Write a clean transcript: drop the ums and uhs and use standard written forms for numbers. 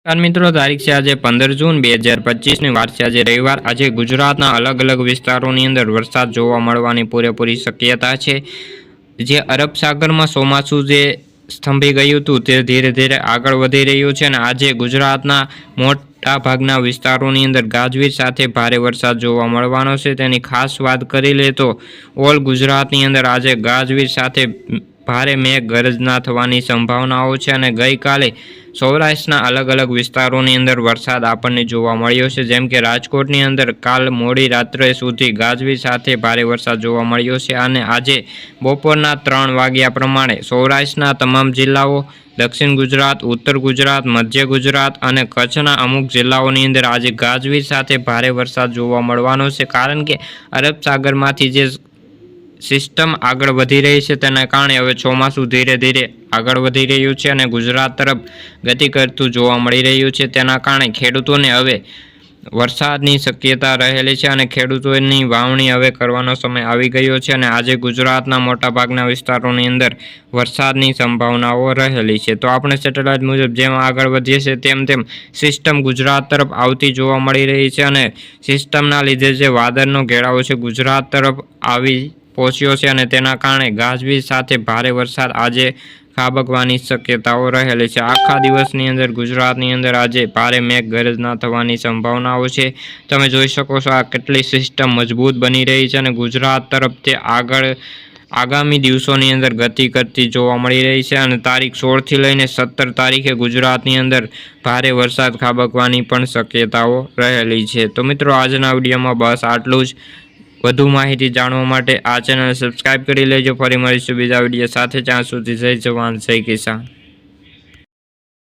મિત્રો તારીખ છે આજે 15 જૂન 2025 ની વાર છે આજે રવિવાર। આજે ગુજરાતના અલગ અલગ વિસ્તારોની અંદર વરસાદ જોવા મળવાની પૂરેપૂરી શક્યતા છે। જે અરબ સાગરમાં ચોમાસું જે સ્તંભી ગયું હતું તે ધીરે ધીરે આગળ વધી રહ્યું છે અને આજે ગુજરાતના મોટા ભાગના વિસ્તારોની અંદર ગાજવીજ સાથે ભારે વરસાદ જોવા મળવાનો છે। તેની ખાસ વાત કરી લે તો ઓલ ગુજરાતની અંદર આજે ગાજવીજ સાથે ભારે મેઘ ગર્જના થવાની સંભાવનાઓ છે અને ગઈકાલે સૌરાષ્ટ્રના અલગ અલગ વિસ્તારોની અંદર વરસાદ આપણને જોવા મળ્યો છે। જેમ કે રાજકોટની અંદર કાલ મોડી રાત્રે સુધી ગાજવીજ સાથે ભારે વરસાદ જોવા મળ્યો છે અને આજે બપોરના 3 વાગ્યા પ્રમાણે સૌરાષ્ટ્રના તમામ જિલ્લાઓ, દક્ષિણ ગુજરાત, ઉત્તર ગુજરાત, મધ્ય ગુજરાત અને કચ્છના અમુક જિલ્લાઓની અંદર આજે ગાજવીજ સાથે ભારે વરસાદ જોવા મળવાનો છે। કારણ કે અરબ સાગરમાંથી જે સિસ્ટમ આગળ વધી રહી છે તેના કારણે હવે ચોમાસું ધીરે ધીરે આગળ વધી રહ્યું છે અને ગુજરાત તરફ ગતિ કરતું જોવા મળી રહ્યું છે। તેના કારણે ખેડૂતોને હવે વરસાદની શક્યતા રહેલી છે અને ખેડૂતોની વાવણી હવે કરવાનો સમય આવી ગયો છે અને આજે ગુજરાતના મોટાભાગના વિસ્તારોની અંદર વરસાદની સંભાવનાઓ રહેલી છે। તો આપણે સેટેલાઇટ મુજબ જેમ આગળ વધીએ છીએ તેમ તેમ સિસ્ટમ ગુજરાત તરફ આવતી જોવા મળી રહી છે અને સિસ્ટમના લીધે જે વાદળનો ઘેરાવો છે ગુજરાત તરફ આવી પહોંચ્યો છે અને તેના કારણે ગાજવીજ સાથે ભારે વરસાદ આજે ખાબકવાની શક્યતાઓ રહેલી છે। આખા દિવસની અંદર ગુજરાતની અંદર આજે ભારે મેઘ ગર્જના થવાની સંભાવનાઓ છે। તમે જોઈ શકો છો આ કેટલી સિસ્ટમ મજબૂત બની રહી છે અને ગુજરાત તરફ તે આગામી દિવસોની અંદર ગતિ કરતી જોવા મળી રહી છે અને તારીખ 16 થી લઈને 17 તારીખે ગુજરાતની અંદર ભારે વરસાદ ખાબકવાની પણ શક્યતાઓ રહેલી છે। તો મિત્રો આજના વિડીયોમાં બસ આટલું જ। વધુ માહિતી જાણવા માટે આ ચેનલ સબસ્ક્રાઇબ કરી લેજો। ફરી મળીશું બીજા વિડીયો સાથે। ત્યાં સુધી જય જવાન જય કિસાન।